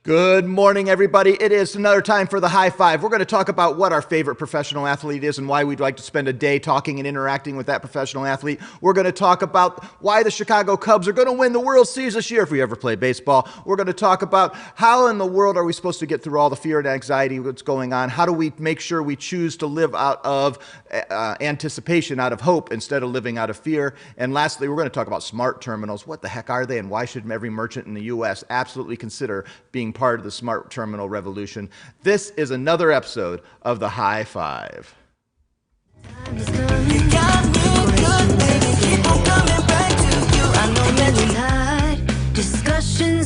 Good morning, everybody. It is another time for the High Five. We're going to talk about what our favorite professional athlete is and why we'd like to spend a day talking and interacting with that professional athlete. We're going to talk about why the Chicago Cubs are going to win the World Series this year if we ever play baseball. We're going to talk about how in the world are we supposed to get through all the fear and anxiety that's going on. How do we make sure we choose to live out of anticipation, out of hope, instead of living out of fear. And lastly, we're going to talk about smart terminals. What the heck are they, and why should every merchant in the U.S. absolutely consider being part of the smart terminal revolution? This is another episode of the High Five.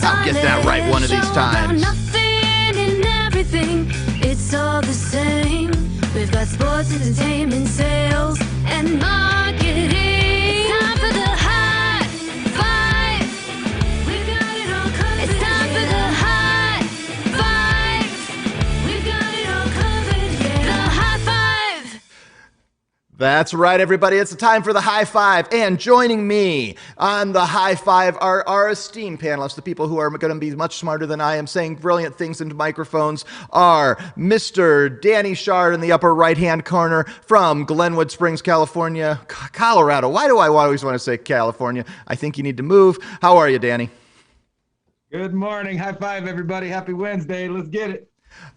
I'll get that right one of these times. It's all the same. We've got sports, entertainment, sales, and marketing. It's time for the High Five. We've got it all covered. It's time for the High Five. We've got it all covered. Yeah. The High Five. That's right, everybody. It's the time for the High Five. And joining me on the High Five are our esteemed panelists, the people who are going to be much smarter than I am, saying brilliant things into microphones, are Mr. Danny Shard in the upper right-hand corner from Glenwood Springs, California, Colorado. Why do I always want to say California? I think you need to move. How are you, Danny? Good morning. High five, everybody. Happy Wednesday. Let's get it.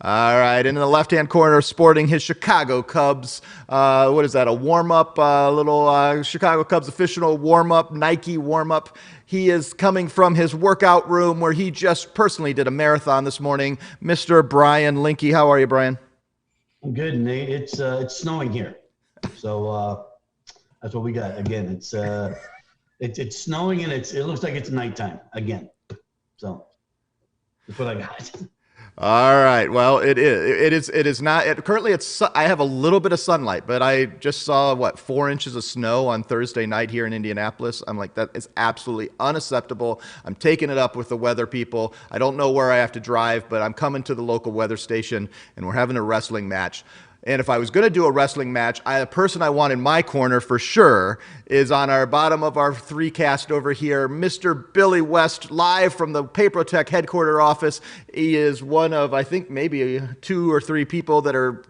All right, and in the left-hand corner, sporting his Chicago Cubs, what is that, a warm-up, little Chicago Cubs official warm-up, Nike warm-up. He is coming from his workout room where he just personally did a marathon this morning. Mr. Brian Linke. How are you, Brian? I'm good, Nate. It's snowing here. So that's what we got. Again, it's snowing and it looks like it's nighttime again. So that's what I got. All right. Well, it is not. Currently, I have a little bit of sunlight, but I just saw 4 inches of snow on Thursday night here in Indianapolis. I'm like, that is absolutely unacceptable. I'm taking it up with the weather people. I don't know where I have to drive, but I'm coming to the local weather station, and we're having a wrestling match. And if I was going to do a wrestling match, the person I want in my corner for sure is on our bottom of our three cast over here, Mr. Billy West, live from the Payroll headquarter office. He is one of, I think, maybe 2 or 3 people that are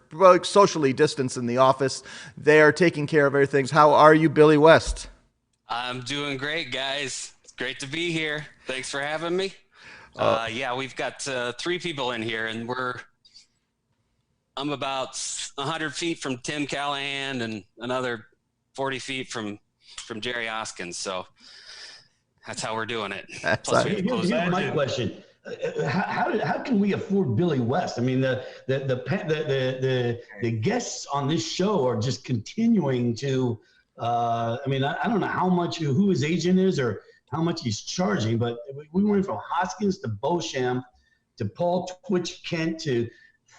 socially distanced in the office. They are taking care of everything. How are you, Billy West? I'm doing great, guys. It's great to be here. Thanks for having me. Yeah, we've got 3 people in here, and I'm about 100 feet from Tim Callahan and another 40 feet from Jerry Hoskins. So that's how we're doing it. Plus, here's my question: How can we afford Billy West? I mean, the guests on this show are just continuing to. I don't know how much who his agent is or how much he's charging, but we went from Hoskins to Beauchamp to Paul Twitch Kent to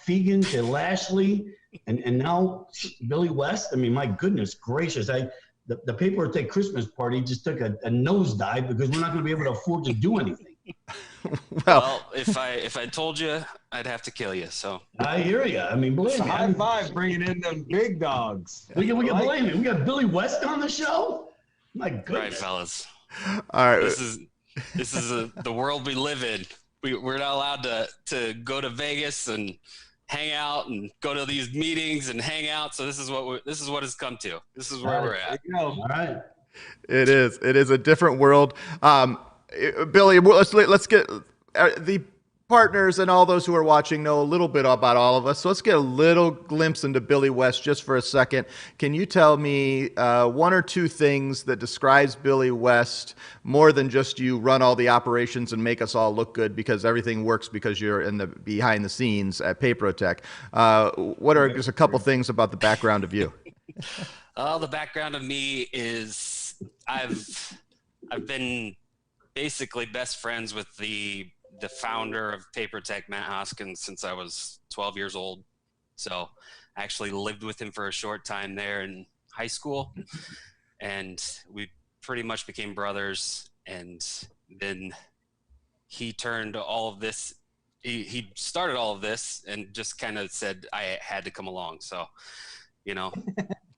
Fegan to Lashley, and now Billy West. I mean, my goodness gracious! The Payroll Christmas party just took a nosedive because we're not going to be able to afford to do anything. well, if I told you, I'd have to kill you. So I hear you. I mean, believe me. High five, bringing in them big dogs. We got Billy West on the show. My goodness, right, fellas. All right, this is the world we live in. We're not allowed to go to Vegas and hang out and go to these meetings and hang out. So this is what it's come to. This is where we're at. All right. It is a different world. Billy, let's get the partners and all those who are watching know a little bit about all of us. So let's get a little glimpse into Billy West just for a second. Can you tell me 1 or 2 things that describes Billy West more than just you run all the operations and make us all look good because everything works because you're in the behind the scenes at Payroll? What are just a couple things about the background of you? The background of me is I've been basically best friends with the founder of Payroll, Matt Hoskins, since I was 12 years old. So I actually lived with him for a short time there in high school, and we pretty much became brothers. And then he turned all of this. He started all of this and just kind of said I had to come along. So,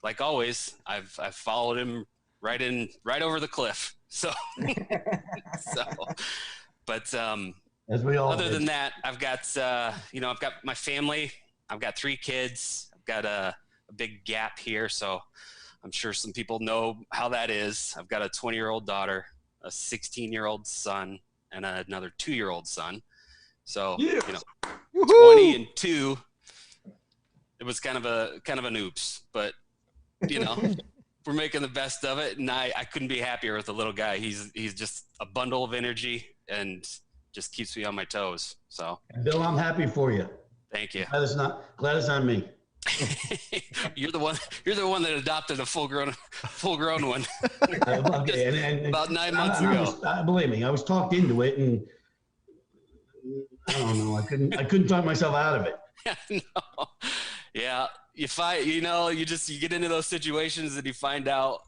like always, I've followed him right over the cliff. So, but As we all Other did. than that, I've got I've got my family. I've got 3 kids. I've got a big gap here, so I'm sure some people know how that is. I've got a 20-year-old daughter, a 16-year-old son, and another 2-year-old son. So, 20 and 2, it was kind of an oops, but we're making the best of it, and I couldn't be happier with the little guy. He's just a bundle of energy and just keeps me on my toes. So, Bill, I'm happy for you. Thank you. Glad it's not me. You're the one that adopted a full grown one. Okay, about 9 months ago. Believe me, I was talked into it, and I don't know. I couldn't talk myself out of it. No. Yeah, you get into those situations and you find out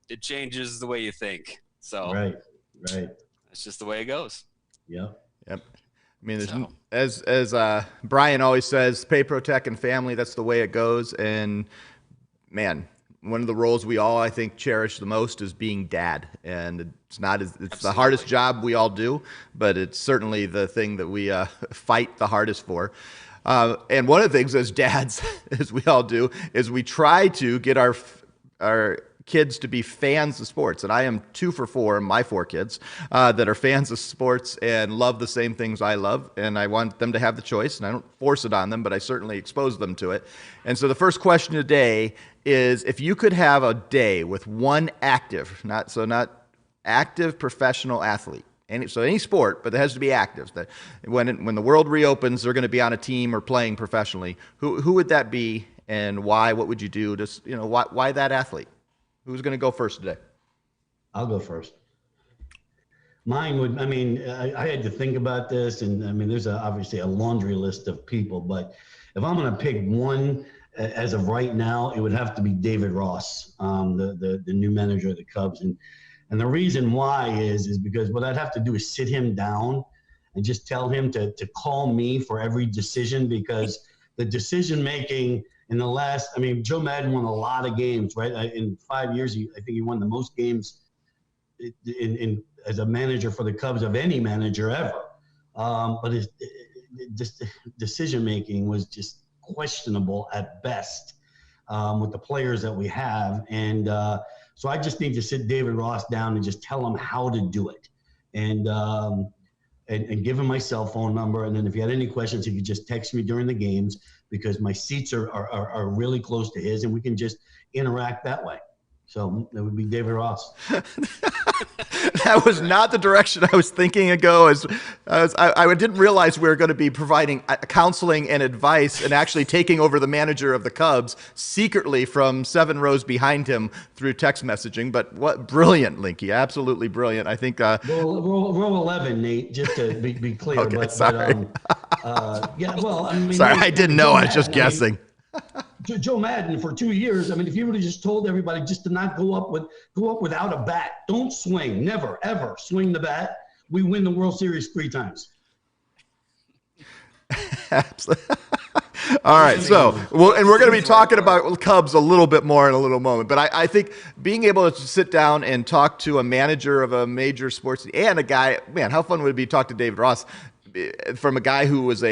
it changes the way you think. So right. That's just the way it goes. Yep. I mean, as Brian always says, pay, protect, and family. That's the way it goes. And man, one of the roles we all, I think, cherish the most is being dad. And it's the hardest job we all do, but it's certainly the thing that we fight the hardest for. And one of the things as dads, as we all do, is we try to get our kids to be fans of sports. And I am 2 for 4, my 4 kids, that are fans of sports and love the same things I love. And I want them to have the choice, and I don't force it on them, but I certainly expose them to it. And so the first question today is, if you could have a day with one active, not active professional athlete, any sport, but it has to be active. That when the world reopens, they're going to be on a team or playing professionally. Who would that be, and why? What would you do? Why that athlete? Who's going to go first today? I'll go first. Mine would. I had to think about this, and there's obviously a laundry list of people, but if I'm going to pick one as of right now, it would have to be David Ross, the new manager of the Cubs. And the reason why is because what I'd have to do is sit him down and just tell him to call me for every decision, because the decision making in the last, Joe Madden won a lot of games, right? In 5 years, I think he won the most games in as a manager for the Cubs of any manager ever. But his decision making was just questionable at best with the players that we have. And so I just need to sit David Ross down and just tell him how to do it, and give him my cell phone number. And then if he had any questions, he could just text me during the games, because my seats are really close to his, and we can just interact that way. So that would be David Ross. That was not the direction I was thinking of go. I didn't realize we were going to be providing counseling and advice and actually taking over the manager of the Cubs secretly from 7 rows behind him through text messaging. But what brilliant, Linky. Absolutely brilliant. I think row 11, Nate, just to be clear. Okay, sorry. Sorry, I didn't know. I was just guessing. Joe Madden for 2 years. If you would have just told everybody just to not go up without a bat, don't swing, never ever swing the bat, we win the World Series 3 times. Absolutely. All right, and we're going to be talking about Cubs a little bit more in a little moment. But I think being able to sit down and talk to a manager of a major sports and a guy, man, how fun would it be to talk to David Ross from a guy who was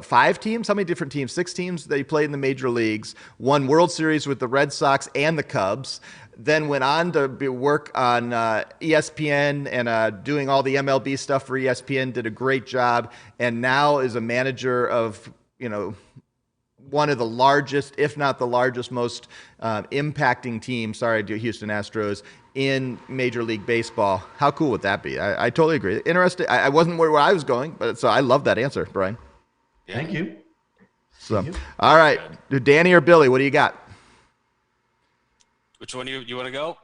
5 teams? How many different teams? 6 teams that he played in the major leagues, won World Series with the Red Sox and the Cubs, then went on to work on ESPN and doing all the MLB stuff for ESPN, did a great job, and now is a manager of, one of the largest, if not the largest, most impacting team, Houston Astros, in Major League Baseball. How cool would that be? I totally agree. Interesting. I wasn't where I was going, but so I love that answer, Brian. Thank you. So, all right, Danny or Billy, what do you got? Which one you want to go?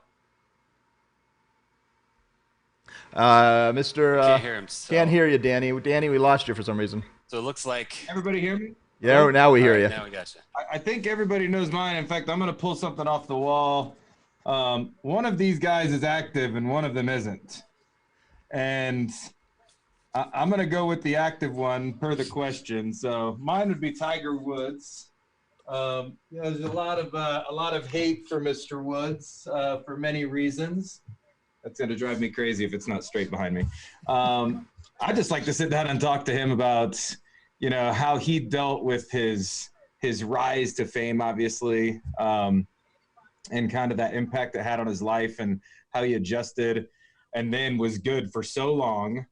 Mr. Can't hear him. So. Can't hear you, Danny. Danny, we lost you for some reason. So it looks like everybody hear me? Yeah, now we hear you. Now we got you. I think everybody knows mine. In fact, I'm going to pull something off the wall. One of these guys is active and one of them isn't. And I'm going to go with the active one per the question. So mine would be Tiger Woods. There's a lot of hate for Mr. Woods for many reasons. That's going to drive me crazy if it's not straight behind me. I just like to sit down and talk to him about, how he dealt with his rise to fame, obviously, and kind of that impact it had on his life and how he adjusted and then was good for so long.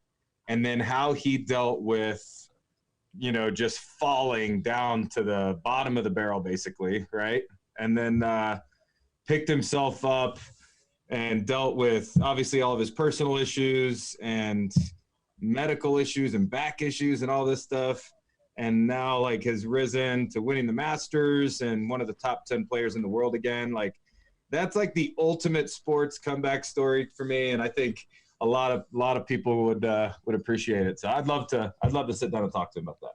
And then how he dealt with, just falling down to the bottom of the barrel, basically, right? And then picked himself up and dealt with, obviously, all of his personal issues and medical issues and back issues and all this stuff. And now, like, has risen to winning the Masters and one of the top 10 players in the world again. Like, that's like the ultimate sports comeback story for me. And I think a lot of people would appreciate it. So I'd love to sit down and talk to him about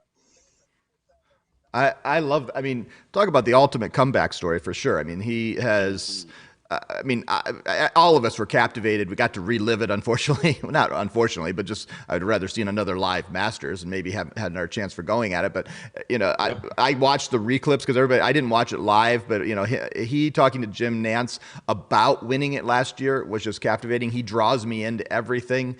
that. I mean, talk about the ultimate comeback story for sure. I mean, he has, all of us were captivated. We got to relive it, unfortunately. Well, not unfortunately, but just I'd rather seen another live Masters and maybe haven't had another chance for going at it. But, I watched the reclips because I didn't watch it live, but, he talking to Jim Nantz about winning it last year was just captivating. He draws me into everything.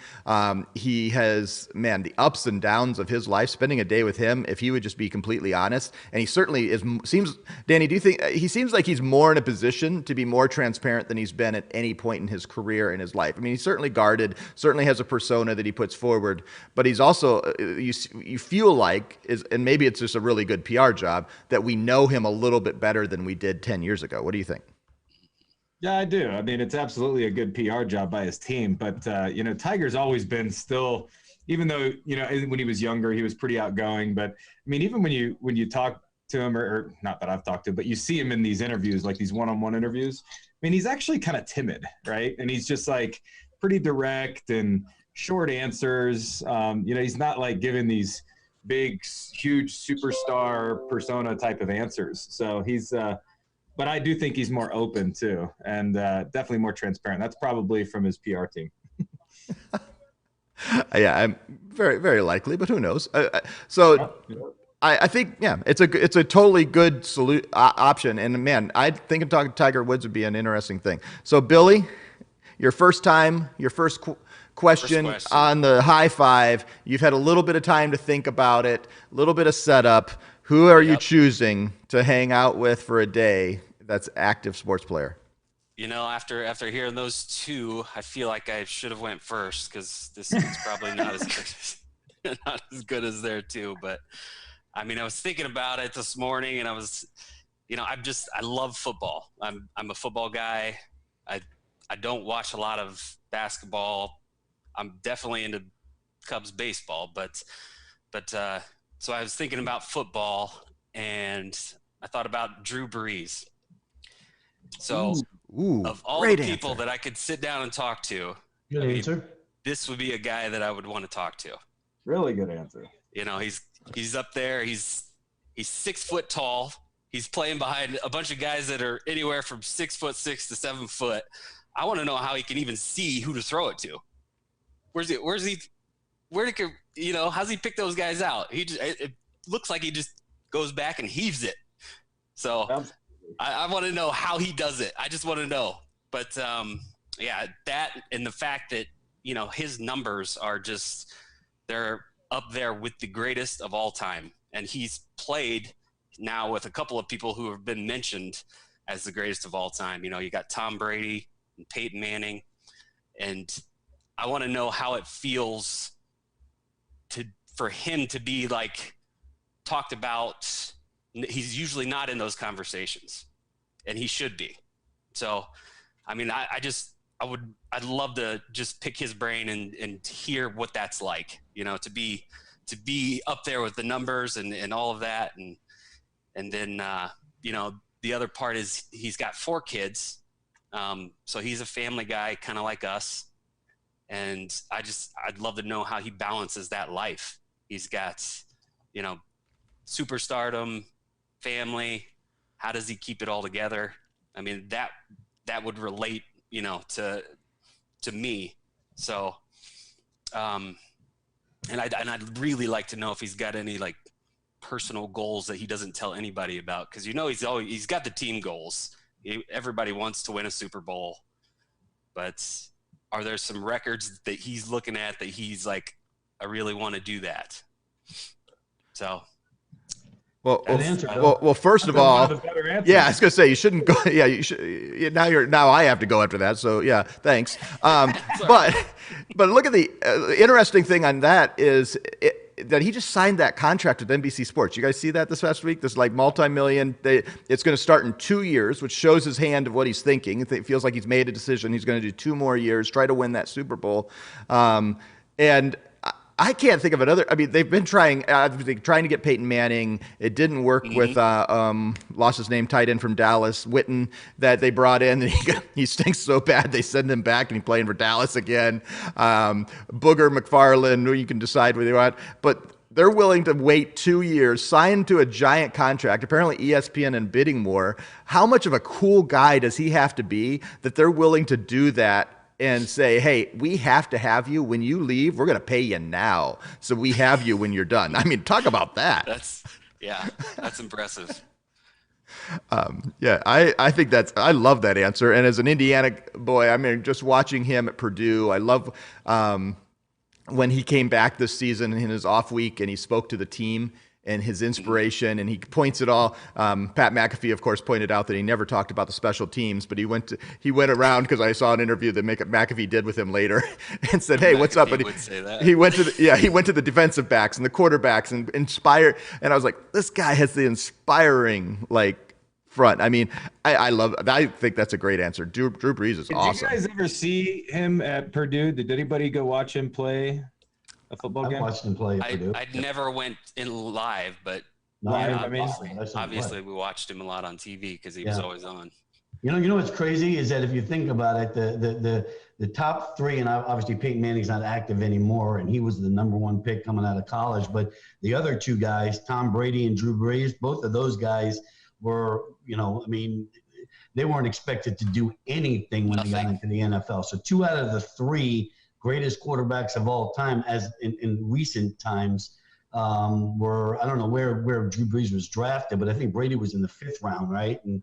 He has, the ups and downs of his life, spending a day with him, if he would just be completely honest. And he certainly seems, Danny, do you think he seems like he's more in a position to be more transparent than he's been at any point in his career in his life? I mean, he's certainly guarded, certainly has a persona that he puts forward, but he's also, you feel like, and maybe it's just a really good PR job, that we know him a little bit better than we did 10 years ago. What do you think? Yeah, I do. I mean, it's absolutely a good PR job by his team, but, Tiger's always been still, even though, when he was younger, he was pretty outgoing, but I mean, even when you talk to him, or not that I've talked to, but you see him in these interviews, like these one-on-one interviews, I mean, he's actually kind of timid, right? And he's just like pretty direct and short answers. He's not like giving these big, huge superstar persona type of answers. So he's, but I do think he's more open too, and definitely more transparent. That's probably from his PR team. Yeah, I'm very, very likely, but who knows? I think, it's a totally good option. And man, I think talking Tiger Woods would be an interesting thing. So Billy, your first question on the high five. You've had a little bit of time to think about it, a little bit of setup. Who are you choosing to hang out with for a day that's active sports player? After hearing those two, I feel like I should have went first because this is probably not as good as their two, but I mean, I was thinking about it this morning, and I was, I love football. I'm a football guy. I don't watch a lot of basketball. I'm definitely into Cubs baseball, but so I was thinking about football, and I thought about Drew Brees. So of all the people that I could sit down and talk to, good answer. This would be a guy that I would want to talk to. Really good answer. He's up there. He's 6 foot tall. He's playing behind a bunch of guys that are anywhere from 6'6" to 7 foot. I want to know how he can even see who to throw it to. How's he pick those guys out? It looks like he just goes back and heaves it. So I want to know how he does it. I just want to know. But that and the fact that, his numbers are just, they're up there with the greatest of all time. And he's played now with a couple of people who have been mentioned as the greatest of all time. You got Tom Brady and Peyton Manning. And I want to know how it feels for him to be like talked about. He's usually not in those conversations, and he should be. So, I mean, I'd love to just pick his brain and hear what that's like, to be up there with the numbers and all of that. And then, the other part is he's got 4 kids. So he's a family guy, kind of like us. And I'd love to know how he balances that life. He's got, superstardom, family. How does he keep it all together? I mean, that would relate, to me. So, and I'd really like to know if he's got any like personal goals that he doesn't tell anybody about. Cause he's got the team goals. Everybody wants to win a Super Bowl, but are there some records that he's looking at that he's like, I really want to do that? So. Well, first of all, yeah, I was gonna say you shouldn't go. Yeah, you should. Now I have to go after that. So yeah, thanks. But look at the interesting thing on that is that he just signed that contract with NBC Sports. You guys see that this past week? This like multi-million. It's going to start in 2 years, which shows his hand of what he's thinking. It feels like he's made a decision. He's going to do 2 more years, try to win that Super Bowl, and. I can't think of another. I mean, they've been trying to get Peyton Manning. It didn't work with lost his name, tight end from Dallas, Witten, that they brought in. And he stinks so bad they send him back, and he's playing for Dallas again. Booger McFarland, you can decide whether you want, but they're willing to wait 2 years, sign to a giant contract. Apparently, ESPN and bidding war. How much of a cool guy does he have to be that they're willing to do that? And say, hey, we have to have you. When you leave, we're going to pay you now. So we have you when you're done. I mean, talk about that. That's impressive. Yeah, I think I love that answer. And as an Indiana boy, I mean, just watching him at Purdue, I love when he came back this season in his off week and he spoke to the team and his inspiration, and he points it all. Pat McAfee, of course, pointed out that he never talked about the special teams, but he went around because I saw an interview that McAfee did with him later, and said, "Hey, what's up?" And he went to the defensive backs and the quarterbacks and inspired. And I was like, this guy has the inspiring front. I mean, I think that's a great answer. Drew Brees is awesome. Did you guys ever see him at Purdue? Did anybody go watch him play a football game? I watched him play at Purdue. I never went in live, but obviously we watched him a lot on TV because he was always on. You know what's crazy is that if you think about it, the top 3, and obviously Peyton Manning's not active anymore, and he was the number 1 pick coming out of college. But the other 2 guys, Tom Brady and Drew Brees, both of those guys were, they weren't expected to do anything when they got into the NFL. So 2 out of the 3 greatest quarterbacks of all time, as in recent times, were, I don't know where Drew Brees was drafted, but I think Brady was in the 5th round, right? And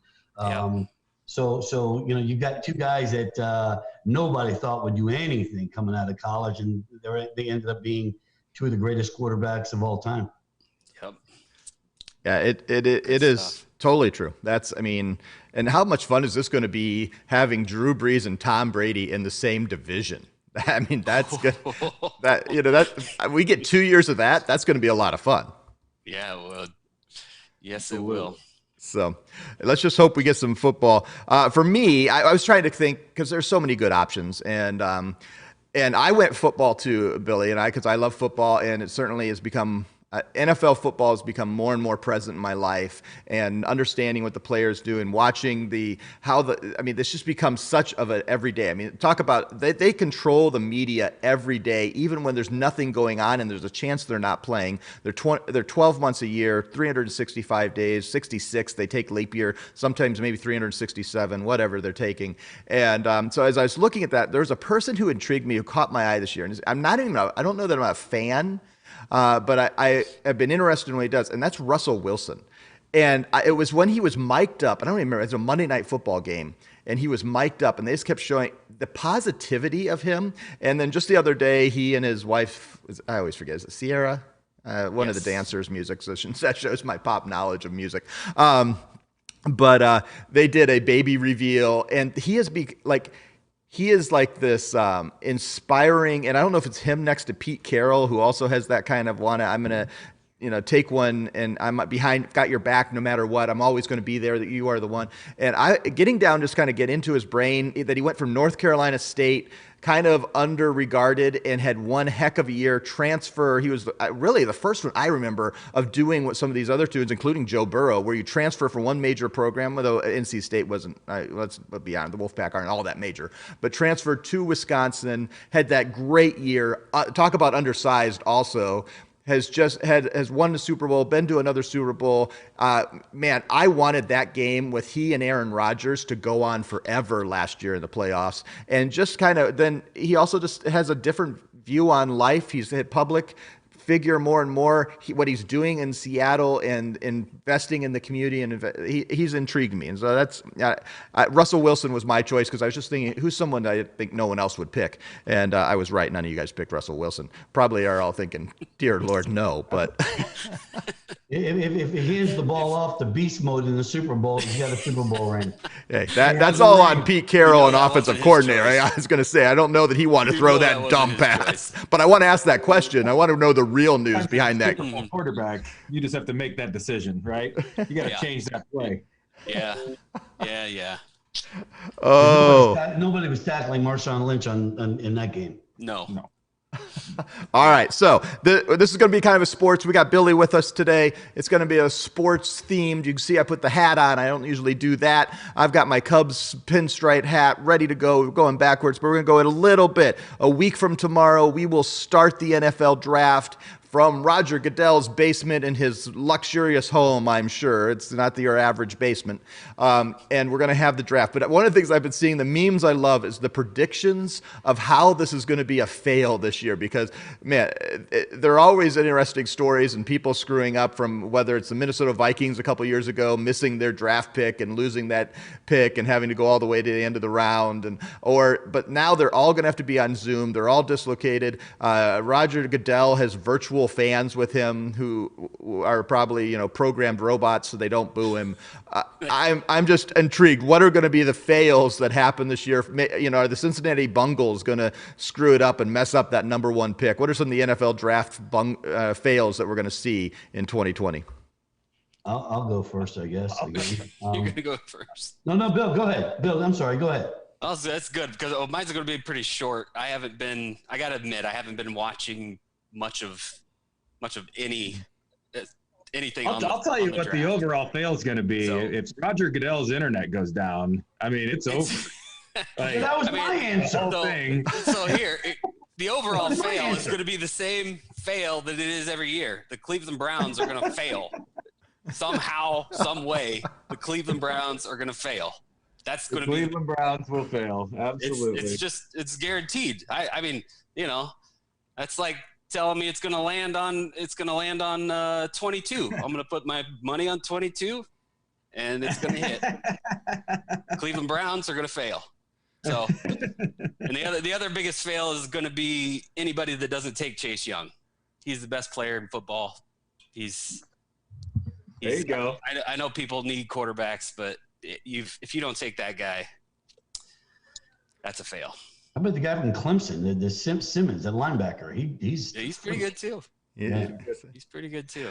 so you've got 2 guys that nobody thought would do anything coming out of college, and they ended up being 2 of the greatest quarterbacks of all time. Yep. Yeah, it is totally true. And how much fun is this going to be having Drew Brees and Tom Brady in the same division? I mean, that's good. We get 2 years of that. That's going to be a lot of fun. Yeah, well, yes, it will. So let's just hope we get some football. For me, I was trying to think because there's so many good options, and I went football too, Billy, because I love football, and it certainly has become. NFL football has become more and more present in my life, and understanding what the players do and watching this just becomes such of an everyday. I mean, talk about they control the media every day, even when there's nothing going on and there's a chance they're not playing. They're 12 months a year, 365 days, 66. They take leap year, sometimes maybe 367, whatever they're taking. And so as I was looking at that, there was a person who intrigued me, who caught my eye this year. And I don't know that I'm a fan. But I have been interested in what he does, and that's Russell Wilson. And it was when he was mic'd up. I don't even remember. It was a Monday Night Football game, and he was mic'd up, and they just kept showing the positivity of him. And then just the other day, he and his wife, I always forget, is it Sierra? One of the dancers' music. So that shows my pop knowledge of music. But they did a baby reveal, and he is like this inspiring, and I don't know if it's him next to Pete Carroll, who also has that kind of I'm going to, take one, and I'm got your back no matter what. I'm always going to be there, that you are the one. And getting down, just kind of get into his brain, that he went from North Carolina State, kind of under-regarded, and had one heck of a year, transfer. He was really the first one I remember of doing what some of these other dudes, including Joe Burrow, where you transfer from one major program, although NC State wasn't, let's be honest, the Wolfpack aren't all that major, but transferred to Wisconsin, had that great year. Talk about undersized also. Has won the Super Bowl, been to another Super Bowl. Man, I wanted that game with he and Aaron Rodgers to go on forever last year in the playoffs. And just kind of, then he also just has a different view on life. He's hit public figure more and more what he's doing in Seattle and investing in the community, and he's intrigued me. And so that's Russell Wilson was my choice because I was just thinking, who's someone I think no one else would pick, and I was right. None of you guys picked Russell Wilson. Probably are all thinking, dear Lord, no. But if he hands the ball off to beast mode in the Super Bowl, he's got a Super Bowl ring. Hey, that's all on Pete Carroll, an offensive coordinator. I was going to say, I don't know that he wanted to throw that dumb pass, but I want to ask that question. I want to know the real news behind that. Quarterback, you just have to make that decision, right? You got to change that play. Yeah. Oh, nobody was tackling Marshawn Lynch in that game. No. All right, so this is going to be kind of a sports. We got Billy with us today. It's going to be a sports themed. You can see I put the hat on. I don't usually do that. I've got my Cubs pinstripe hat ready to go. We're going backwards, but we're going to go in a little bit. A week from tomorrow, we will start the NFL draft from Roger Goodell's basement in his luxurious home, I'm sure. It's not your average basement. And we're going to have the draft. But one of the things I've been seeing, the memes I love, is the predictions of how this is going to be a fail this year. Because, man, there are always interesting stories and people screwing up, from whether it's the Minnesota Vikings a couple years ago, missing their draft pick and losing that pick and having to go all the way to the end of the round. But now they're all going to have to be on Zoom. They're all dislocated. Roger Goodell has virtual fans with him who are probably programmed robots so they don't boo him. I'm just intrigued. What are going to be the fails that happen this year? Are the Cincinnati Bengals going to screw it up and mess up that number one pick? What are some of the NFL draft fails that we're going to see in 2020? I'll go first, I guess. You're going to go first. No, Bill, go ahead. Bill, I'm sorry, go ahead. Oh, that's good because mine's going to be pretty short. I got to admit, I haven't been watching much of anything. I'll tell you what the overall fail is going to be. If Roger Goodell's internet goes down, I mean, it's over. That was my answer. So here, the overall fail is going to be the same fail that it is every year. The Cleveland Browns are going to fail. Somehow, some way, the Cleveland Browns are going to fail. That's going to be. Cleveland Browns will fail. Absolutely. It's guaranteed. I mean, that's like telling me it's going to land on 22. I'm going to put my money on 22 and it's going to hit. Cleveland Browns are going to fail. So, and the other biggest fail is going to be anybody that doesn't take Chase Young. He's the best player in football. There you go. I know people need quarterbacks, but if you don't take that guy, that's a fail. How about the guy from Clemson, the Simmons, the linebacker? He's pretty good too. Yeah. He's pretty good too.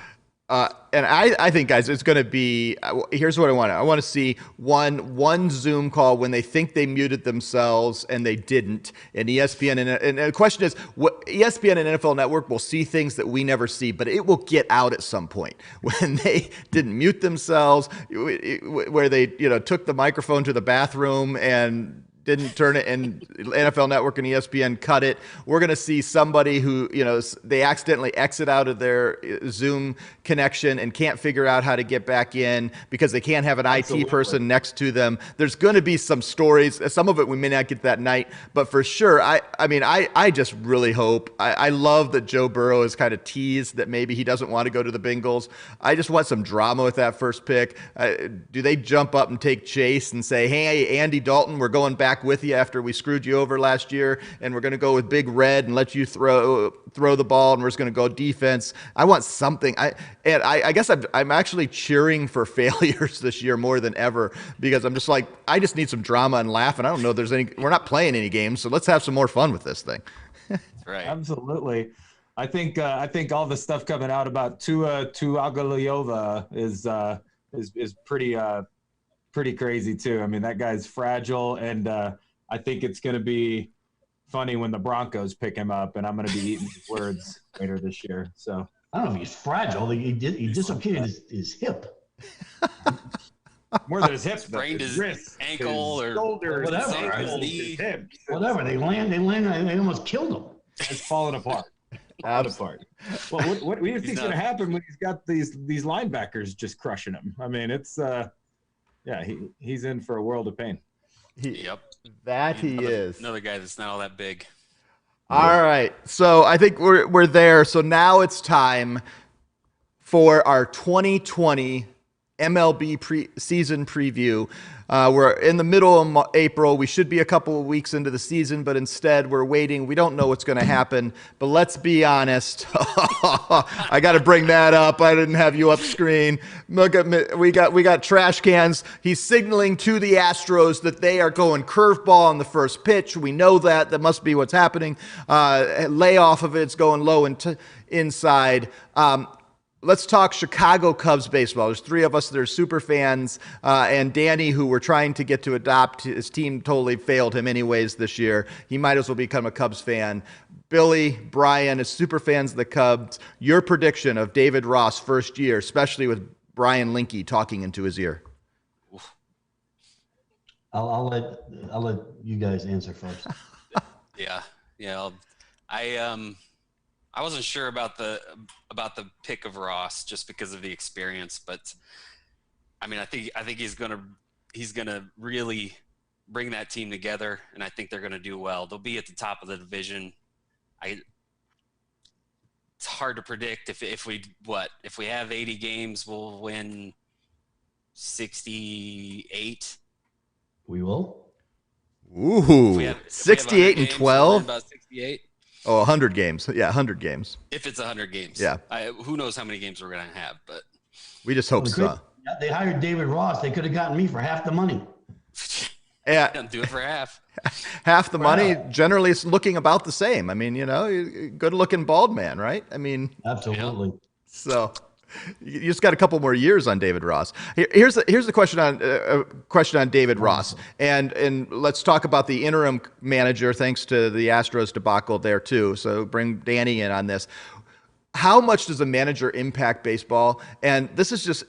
And I think, guys, it's going to be. Here's what I want. I want to see one Zoom call when they think they muted themselves and they didn't. And ESPN and the question is, ESPN and NFL Network will see things that we never see, but it will get out at some point when they didn't mute themselves, where they took the microphone to the bathroom and didn't turn it, and NFL Network and ESPN cut it. We're going to see somebody who, they accidentally exit out of their Zoom connection and can't figure out how to get back in because they can't have an IT person next to them. There's going to be some stories. Some of it we may not get that night, but for sure, I just really hope. I love that Joe Burrow has kind of teased that maybe he doesn't want to go to the Bengals. I just want some drama with that first pick. Do they jump up and take Chase and say, hey, Andy Dalton, we're going back with you after we screwed you over last year, and we're going to go with Big Red and let you throw the ball, and we're just going to go defense. I want something. I guess I'm actually cheering for failures this year more than ever because I'm just like, I just need some drama and laugh, and I don't know if there's any. We're not playing any games, so let's have some more fun with this thing. Right. Absolutely. I think all the stuff coming out about Tua Tagovailoa is pretty crazy too. I mean, that guy's fragile, and I think it's going to be funny when the Broncos pick him up, and I'm going to be eating his words later this year. So I don't know if he's fragile. He dislocated his hip. More than his hip, sprained his wrist, ankle, his or shoulder, whatever, his ankle, his his hip. Whatever. They almost killed him. It's falling apart. Well, what do you think's going to happen when he's got these linebackers just crushing him? I mean, it's he's in for a world of pain. He is. Another guy that's not all that big. All right. So I think we're there. So now it's time for our 2020 MLB Preseason Preview. We're in the middle of April. We should be a couple of weeks into the season, but instead we're waiting. We don't know what's going to happen, but let's be honest. I got to bring that up. I didn't have you up screen. Look at me. We got trash cans. He's signaling to the Astros that they are going curveball on the first pitch. We know that. That must be what's happening. Lay off of it. It's going low inside. Let's talk Chicago Cubs baseball. There's three of us that are super fans, and Danny, who we're trying to get to adopt. His team totally failed him anyways this year. He might as well become a Cubs fan. Billy, Brian, as super fans of the Cubs, your prediction of David Ross' first year, especially with Brian Linke talking into his ear. I'll let you guys answer first. Yeah. I wasn't sure about the pick of Ross just because of the experience, but I mean, I think he's gonna really bring that team together, and I think they're gonna do well. They'll be at the top of the division. It's hard to predict if we have 80 games, we'll win 68. We will. Ooh, 68 and 12. About 68. Oh, 100 games. Yeah, 100 games. If it's 100 games. Yeah. Who knows how many games we're going to have, but we just hope so. They hired David Ross. They could have gotten me for half the money. Yeah. Don't do it for half. Half the money, generally it's looking about the same. I mean, good looking bald man, right? I mean, absolutely. So you just got a couple more years on David Ross. Here's the question on David Ross, and let's talk about the interim manager. Thanks to the Astros debacle there too. So bring Danny in on this. How much does a manager impact baseball? And this is just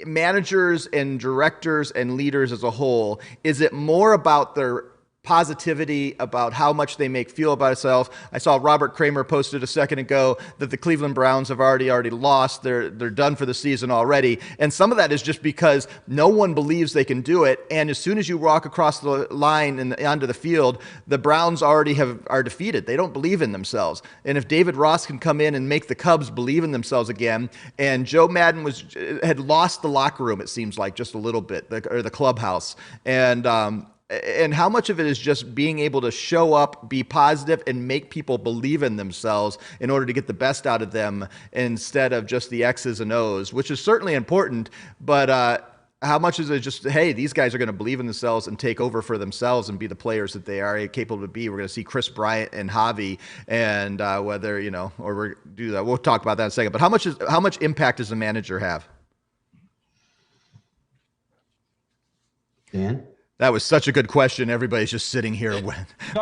managers and directors and leaders as a whole. Is it more about their positivity about how much they make feel about itself? I saw Robert Kramer posted a second ago that the Cleveland Browns have already lost. They're done for the season already. And some of that is just because no one believes they can do it. And as soon as you walk across the line and onto the field, the Browns already are defeated. They don't believe in themselves. And if David Ross can come in and make the Cubs believe in themselves again, and Joe Madden had lost the locker room, it seems like, just a little bit, or the clubhouse. And how much of it is just being able to show up, be positive, and make people believe in themselves in order to get the best out of them instead of just the X's and O's, which is certainly important. But how much is it just, hey, these guys are going to believe in themselves and take over for themselves and be the players that they are capable to be? We're going to see Chris Bryant and Javi, and whether, or we're do that. We'll talk about that in a second. But how much impact does a manager have? Dan? That was such a good question. Everybody's just sitting here.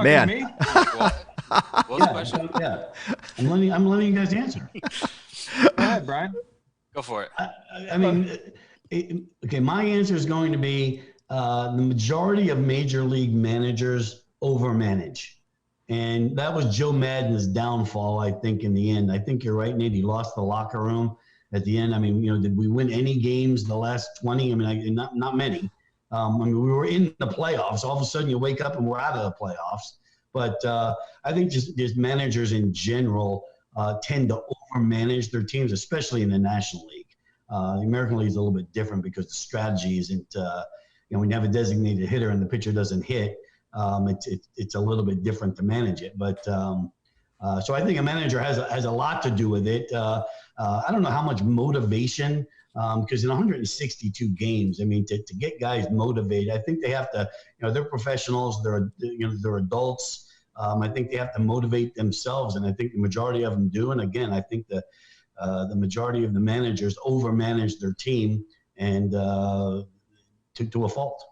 Man. Me? What was the question? Yeah. I'm letting you guys answer. Go ahead, Brian. Go for it. I mean, okay, my answer is going to be the majority of major league managers overmanage. And that was Joe Madden's downfall, I think, in the end. I think you're right, Nate. He lost the locker room at the end. I mean, did we win any games the last 20? I mean, not many. I mean, we were in the playoffs. All of a sudden, you wake up and we're out of the playoffs. But I think just managers in general tend to overmanage their teams, especially in the National League. The American League is a little bit different because the strategy isn't, when you have a designated hitter and the pitcher doesn't hit, it's a little bit different to manage it. But so I think a manager has a lot to do with it. I don't know how much motivation. Because in 162 games, I mean, to get guys motivated, I think they have to, they're professionals, they're adults. I think they have to motivate themselves, and I think the majority of them do. And again, I think the majority of the managers overmanage their team and to a fault.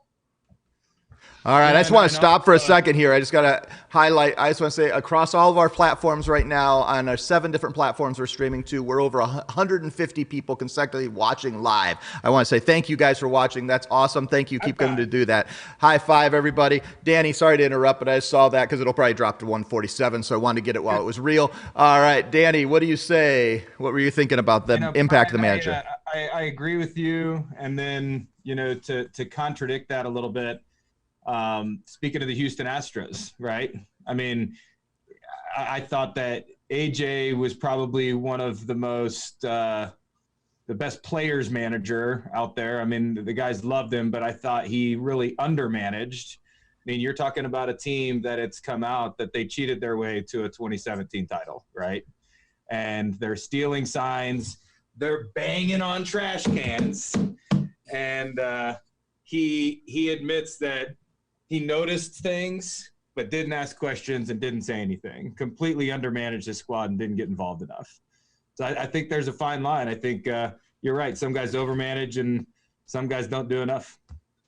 All right, I just want to stop for a second here. I just got to highlight, I just want to say across all of our platforms right now, on our 7 different platforms we're streaming to, we're over 150 people consecutively watching live. I want to say thank you guys for watching. That's awesome. Thank you. Keep going to do that. High five, everybody. Danny, sorry to interrupt, but I just saw that because it'll probably drop to 147, so I wanted to get it while it was real. All right, Danny, what do you say? What were you thinking about the impact of the manager? I agree with you, and then, to contradict that a little bit, speaking of the Houston Astros, right? I mean, I thought that AJ was probably one of the most the best players manager out there. I mean, the guys loved him, but I thought he really undermanaged. I mean, you're talking about a team that it's come out that they cheated their way to a 2017 title, right? And they're stealing signs, they're banging on trash cans, and he admits that he noticed things but didn't ask questions and didn't say anything. Completely undermanaged his squad and didn't get involved enough. So I think there's a fine line. I think you're right. Some guys overmanage and some guys don't do enough.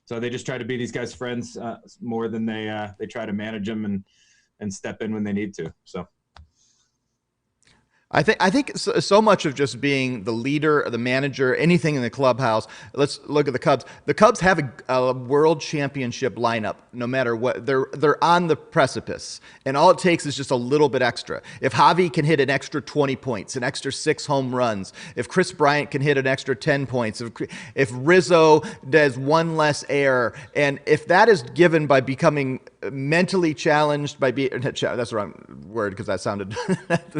So they just try to be these guys' friends more than they try to manage them and step in when they need to. So. I think so much of just being the leader, the manager, anything in the clubhouse. Let's look at the Cubs. The Cubs have a world championship lineup. No matter what, they're on the precipice, and all it takes is just a little bit extra. If Javi can hit an extra 20 points, an extra 6 home runs, if Chris Bryant can hit an extra 10 points, if Rizzo does one less error, and if that is given by becoming mentally challenged by being, that's the wrong word because that sounded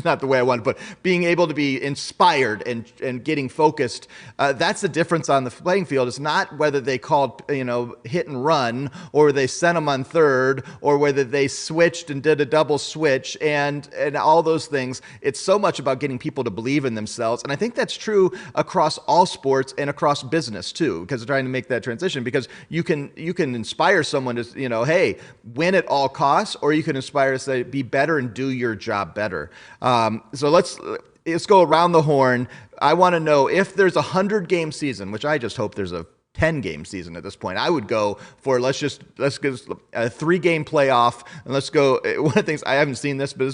not the way I wanted, but being able to be inspired and getting focused, that's the difference on the playing field. It's not whether they called, hit and run, or they sent them on third, or whether they switched and did a double switch and all those things. It's so much about getting people to believe in themselves. And I think that's true across all sports and across business too, because they're trying to make that transition, because you can inspire someone to, hey, win at all costs, or you can inspire to say, be better and do your job better. So let's go around the horn. I want to know if there's a 100-game season, which I just hope there's a 10-game season at this point. I would go for let's get a 3-game playoff, and let's go. One of the things, I haven't seen this, but this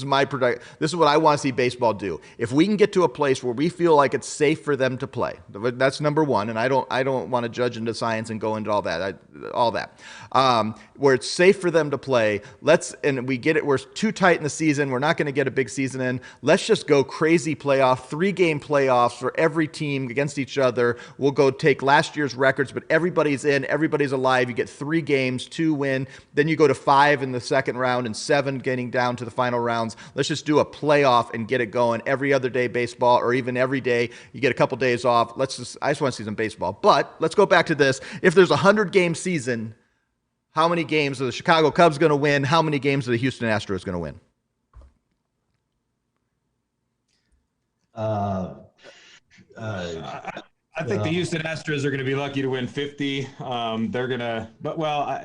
is what I want to see baseball do. If we can get to a place where we feel like it's safe for them to play, that's number one. And I don't want to judge into science and go into all that. Where it's safe for them to play. And we get it. We're too tight in the season. We're not going to get a big season in. Let's just go crazy playoff, 3-game playoffs for every team against each other. We'll go take last year's records, but everybody's in, everybody's alive. You get 3 games, 2 win. Then you go to 5 in the second round and 7 getting down to the final rounds. Let's just do a playoff and get it going. Every other day baseball, or even every day you get a couple days off. I just want to see some baseball. But let's go back to this. If there's a 100-game season, how many games are the Chicago Cubs going to win? How many games are the Houston Astros going to win? I think the Houston Astros are going to be lucky to win 50. They're going to,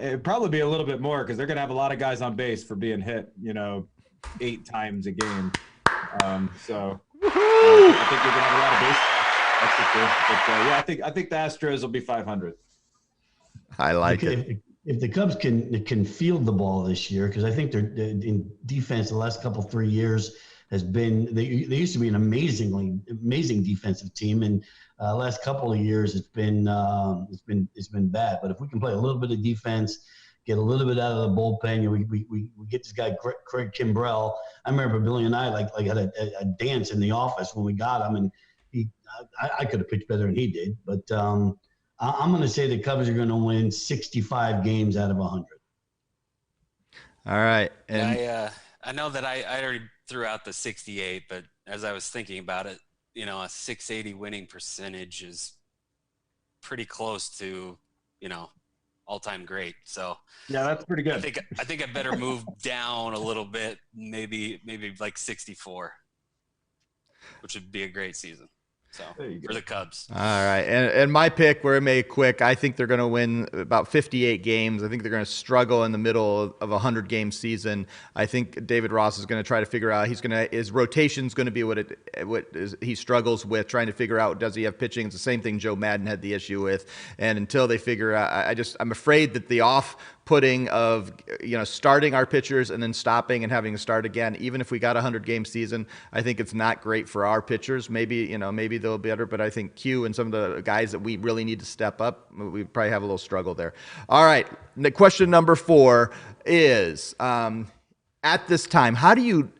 it'd probably be a little bit more because they're going to have a lot of guys on base for being hit, 8 times a game. So I think you're going to have a lot of base. That's for sure. But I think the Astros will be 500. I like it. If the Cubs can field the ball this year, because I think they're in defense the last 3 years has been, they used to be an amazing defensive team, and last couple of years it's been bad. But if we can play a little bit of defense, get a little bit out of the bullpen, we get this guy Craig Kimbrell. I remember Billy and I had a dance in the office when we got him, and I could have pitched better than he did, but. I'm going to say the Cubs are going to win 65 games out of 100. All right. And I know that I already threw out the 68, but as I was thinking about it, a 680 winning percentage is pretty close to, all-time great. So yeah, that's pretty good. I think I better move down a little bit, maybe like 64, which would be a great season. So for the Cubs. All right. And my pick, we're going to make it quick. I think they're going to win about 58 games. I think they're going to struggle in the middle of a 100-game season. I think David Ross is going to try to figure out, his rotation's going to be what he struggles with, trying to figure out, does he have pitching? It's the same thing Joe Madden had the issue with. And until they figure out, I'm afraid that the off-putting of, starting our pitchers and then stopping and having to start again, even if we got a 100-game season, I think it's not great for our pitchers. Maybe they'll be better, but I think Q and some of the guys that we really need to step up, we probably have a little struggle there. All right. The question number 4 is, at this time, how do you,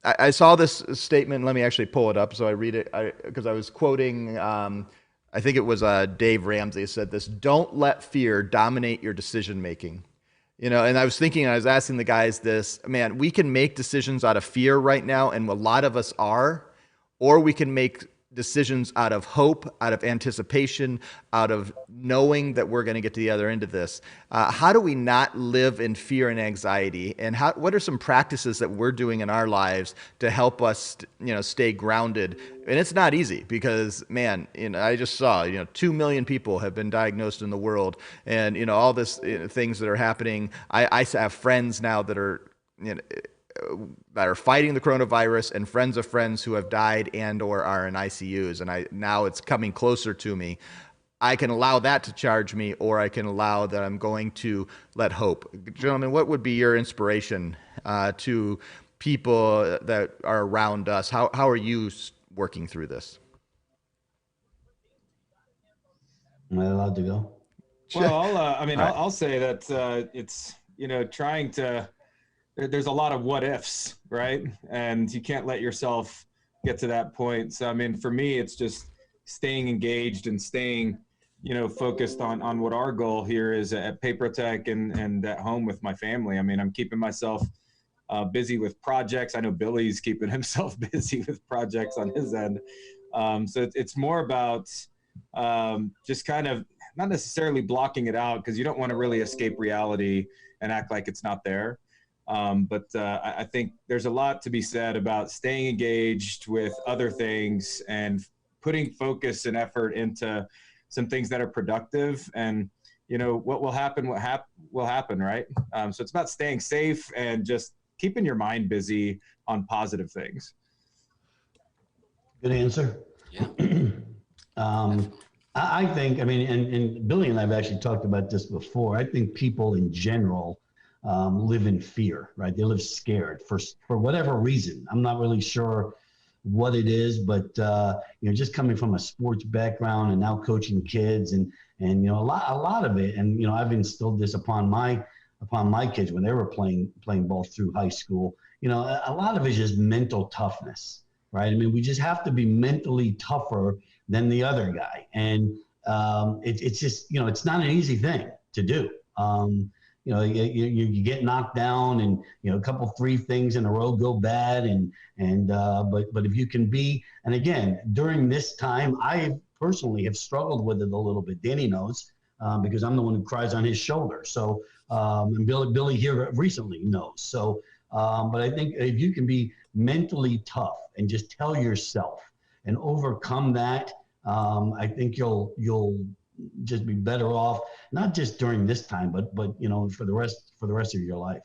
I saw this statement. Let me actually pull it up so I read it because I was quoting, I think it was Dave Ramsey said this: "Don't let fear dominate your decision making." You know, and I was asking the guys this, man, we can make decisions out of fear right now, and a lot of us are, or we can make decisions out of hope, out of anticipation, out of knowing that we're going to get to the other end of this. How do we not live in fear and anxiety? And what are some practices that we're doing in our lives to help us, stay grounded? And it's not easy because, man, I just saw, 2 million people have been diagnosed in the world, and, all this things that are happening. I have friends now that are, that are fighting the coronavirus, and friends of friends who have died and or are in ICUs. And now it's coming closer to me. I can allow that to charge me, or I can allow that I'm going to let hope. Gentlemen, what would be your inspiration to people that are around us? How are you working through this? Am I allowed to go? Well, I'll say that it's, trying to, there's a lot of what ifs, right? And you can't let yourself get to that point. So, for me, it's just staying engaged and staying, focused on what our goal here is at Papertech and at home with my family. I'm keeping myself busy with projects. I know Billy's keeping himself busy with projects on his end. So it's more about just kind of not necessarily blocking it out, because you don't want to really escape reality and act like it's not there. But I think there's a lot to be said about staying engaged with other things and putting focus and effort into some things that are productive. And, what will happen, will happen, right? So it's about staying safe and just keeping your mind busy on positive things. Good answer. Yeah. I think, and Billy and I have actually talked about this before. I think people in general live in fear, right? They live scared for whatever reason. I'm not really sure what it is, but just coming from a sports background and now coaching kids and a lot of it, and I've instilled this upon my kids when they were playing ball through high school. A lot of it is just mental toughness, right? We just have to be mentally tougher than the other guy, and it's just it's not an easy thing to do. You get knocked down, and a couple 3 things in a row go bad, but if you can be, and again during this time, I personally have struggled with it a little bit. Danny knows because I'm the one who cries on his shoulder. So and Billy here recently knows. So but I think if you can be mentally tough and just tell yourself and overcome that, I think you'll just be better off, not just during this time, but for the rest of your life.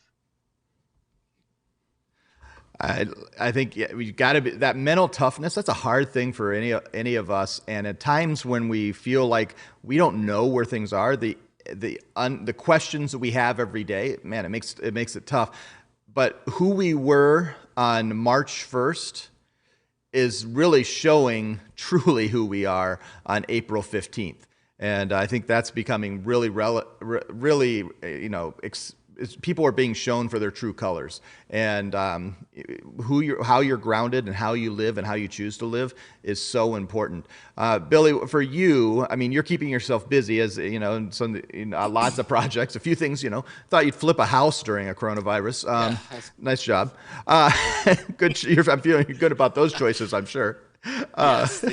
I think we got to be that mental toughness. That's a hard thing for any of us. And at times when we feel like we don't know where things are, the questions that we have every day, man, it makes it tough. But who we were on March 1st is really showing truly who we are on April 15th. And I think that's becoming really, people are being shown for their true colors, and how you're grounded and how you live and how you choose to live is so important. Billy, for you, you're keeping yourself busy as lots of projects, a few things. Thought you'd flip a house during a coronavirus. Nice job. Good. I'm feeling good about those choices, I'm sure. Yes,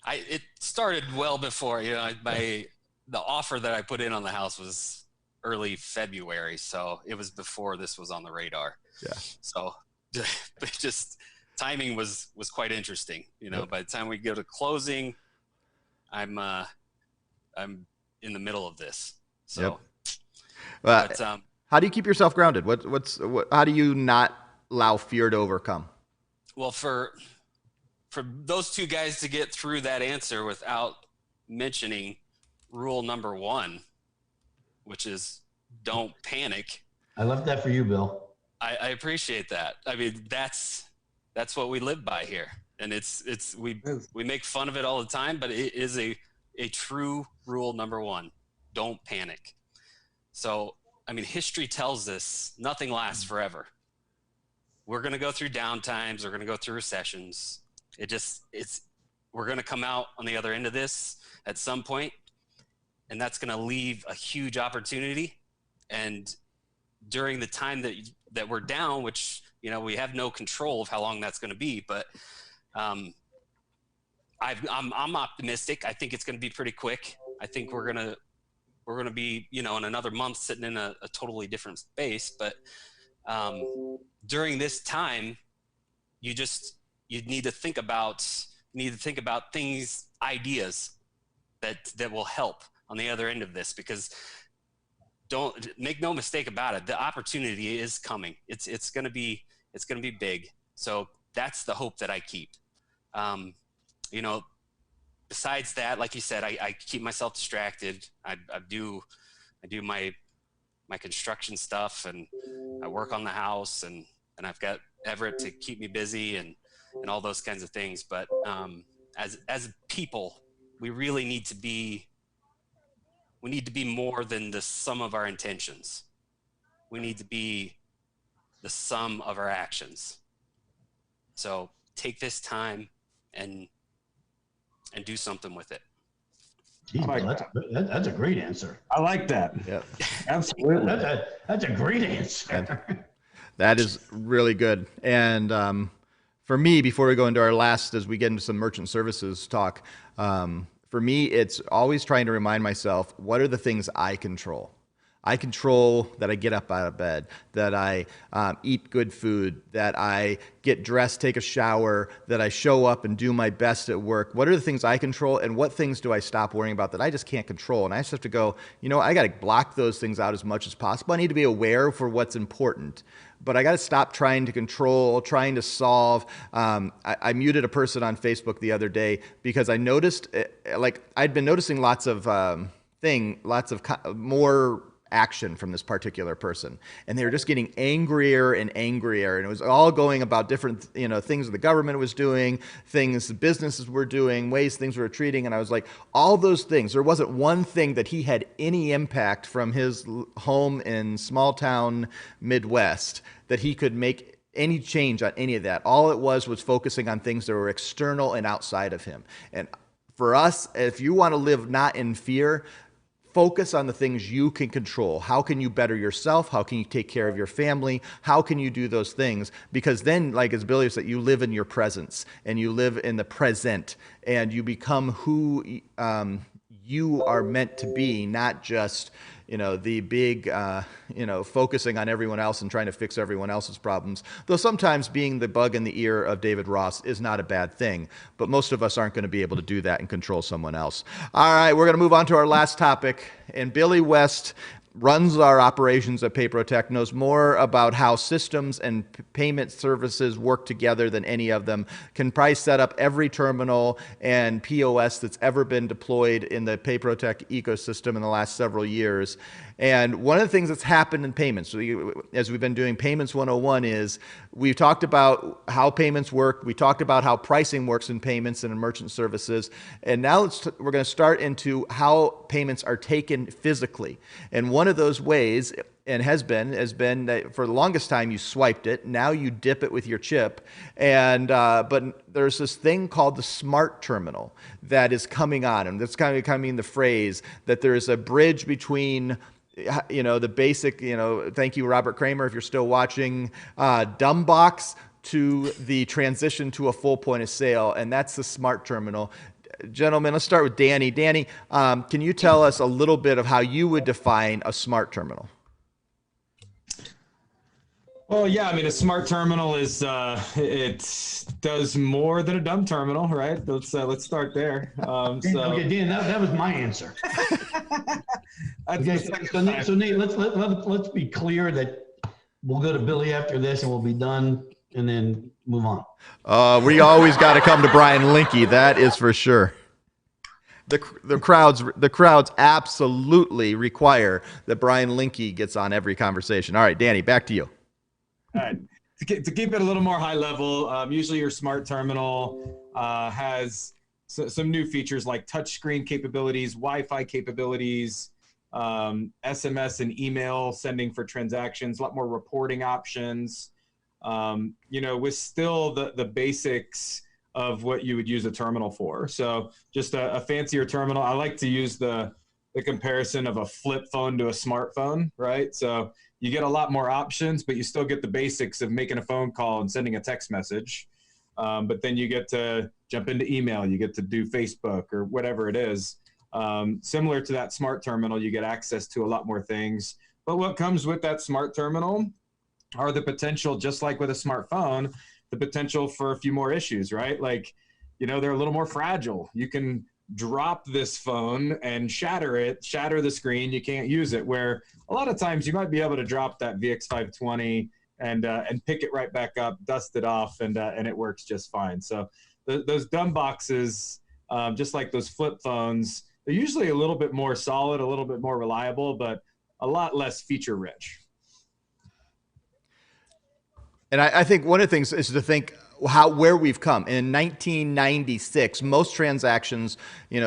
it started well before, the offer that I put in on the house was early February. So it was before this was on the radar. Yeah. So just timing was quite interesting. Yep. By the time we go to closing, I'm in the middle of this. So, yep. How do you keep yourself grounded? How do you not allow fear to overcome? Well, for those 2 guys to get through that answer without mentioning rule number 1, which is don't panic. I left that for you, Bill. I appreciate that. That's what we live by here. And we make fun of it all the time, but it is a true rule number 1. Don't panic. So, history tells us nothing lasts forever. We're going to go through downtimes. We're going to go through recessions. We're going to come out on the other end of this at some point, and that's going to leave a huge opportunity And during the time that we're down, which, we have no control of how long that's going to be, but I'm optimistic. I think it's going to be pretty quick. I think we're going to be, in another month sitting in a totally different space. But during this time, you need to think about things, ideas that will help on the other end of this, because don't make no mistake about it. The opportunity is coming. It's going to be big. So that's the hope that I keep. Besides that, like you said, I keep myself distracted. I do my construction stuff, and I work on the house, and I've got Everett to keep me busy and all those kinds of things. But as people, we really need to be more than the sum of our intentions. We need to be the sum of our actions. So take this time and do something with it. Geez, that's a great answer. I like that. Yeah, absolutely. That's a great answer. That is really good. And for me, before we go into our last, as we get into some merchant services talk, for me, it's always trying to remind myself, what are the things I control? I control that I get up out of bed, that I eat good food, that I get dressed, take a shower, that I show up and do my best at work. What are the things I control, and what things do I stop worrying about that I just can't control? And I just have to go, I got to block those things out as much as possible. I need to be aware for what's important, but I got to stop trying to control, trying to solve. I muted a person on Facebook the other day because I noticed, I'd been noticing lots of more action from this particular person, and they were just getting angrier and angrier, and it was all going about different things the government was doing, things the businesses were doing, ways things were treating. And I was like, all those things, there wasn't one thing that he had any impact from his home in small town Midwest that he could make any change on any of that. All it was focusing on things that were external and outside of him. And for us, if you want to live not in fear, focus on the things you can control. How can you better yourself? How can you take care of your family? How can you do those things? Because then, like as Billy said, you live in your presence, and you live in the present, and you become who you are meant to be, not just the big, focusing on everyone else and trying to fix everyone else's problems. Though sometimes being the bug in the ear of David Ross is not a bad thing, but most of us aren't going to be able to do that and control someone else. All right, we're going to move on to our last topic. And Billy West runs our operations at PayProtect, knows more about how systems and payment services work together than any of them, can probably set up every terminal and POS that's ever been deployed in the PayProtect ecosystem in the last several years. And one of the things that's happened in payments, as we've been doing Payments 101, is we've talked about how payments work. We talked about how pricing works in payments and in merchant services. And now we're going to start into how payments are taken physically. And one of those ways, and has been that for the longest time you swiped it. Now you dip it with your chip. And but there's this thing called the smart terminal that is coming on. And that's kind of becoming the phrase that there's a bridge between the basic, thank you, Robert Kramer, if you're still watching, dumb box to the transition to a full point of sale, and that's the smart terminal. Gentlemen, let's start with Danny. Danny, can you tell us a little bit of how you would define a smart terminal? Well, yeah, I mean, a smart terminal is it does more than a dumb terminal, right? Let's start there. Okay, Dan, that was my answer. Okay, so Nate, let's be clear that we'll go to Billy after this, and we'll be done, and then move on. We always got to come to Brian Linke, that is for sure. The crowds absolutely require that Brian Linke gets on every conversation. All right, Danny, back to you. All right. To keep it a little more high level, usually your smart terminal has some new features like touchscreen capabilities, Wi-Fi capabilities, SMS and email sending for transactions, a lot more reporting options, with still the basics of what you would use a terminal for. So just a fancier terminal. I like to use the the comparison of a flip phone to a smartphone, right? So you get a lot more options, but you still get the basics of making a phone call and sending a text message. But then you get to jump into email, you get to do Facebook or whatever it is. Similar to that smart terminal, you get access to a lot more things. But what comes with that smart terminal are the potential, just like with a smartphone, the potential for a few more issues, right? Like, they're a little more fragile. You can drop this phone and shatter the screen. You can't use it, where a lot of times you might be able to drop that VX520 and pick it right back up, dust it off, and it works just fine. So those dumb boxes, just like those flip phones, they're usually a little bit more solid, a little bit more reliable, but a lot less feature rich. And I think one of the things is to think where we've come. In 1996, most transactions,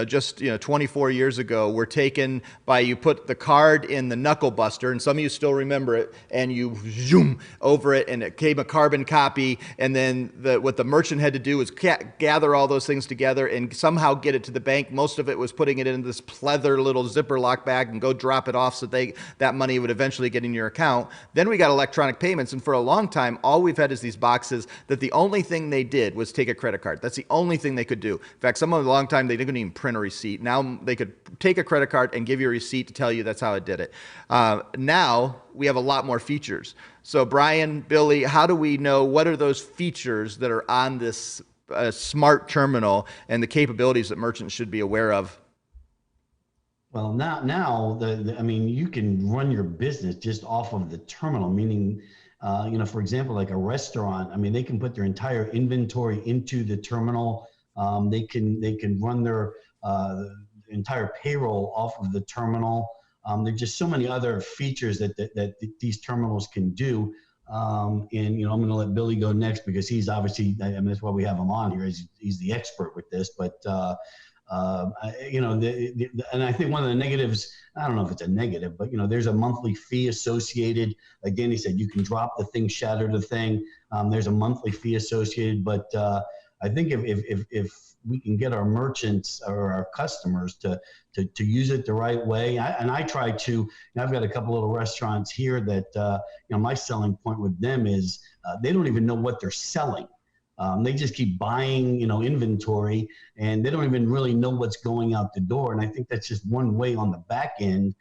just 24 years ago, were taken by, you put the card in the knuckle buster, and some of you still remember it, and you zoom over it, and it came a carbon copy, and then what the merchant had to do was gather all those things together and somehow get it to the bank. Most of it was putting it in this pleather little zipper lock bag and go drop it off so that money would eventually get in your account. Then we got electronic payments, and for a long time, all we've had is these boxes that the only thing they did was take a credit card. That's the only thing they could do. In fact, some of a long time they didn't even print a receipt. Now they could take a credit card and give you a receipt to tell you that's how it did it. Now we have a lot more features. So Brian, Billy, how do we know what are those features that are on this smart terminal and the capabilities that merchants should be aware of? Well, now you can run your business just off of the terminal, meaning, for example, like a restaurant, they can put their entire inventory into the terminal. They can run their entire payroll off of the terminal. There's just so many other features that these terminals can do. I'm going to let Billy go next because he's obviously, that's why we have him on here. He's the expert with this, but and I think one of the negatives, I don't know if it's a negative, but there's a monthly fee associated. Like Danny said, you can drop the thing, shatter the thing. There's a monthly fee associated, but I think if we can get our merchants or our customers to use it the right way, I try to. I've got a couple little restaurants here that my selling point with them is they don't even know what they're selling. They just keep buying, inventory, and they don't even really know what's going out the door. And I think that's just one way on the back end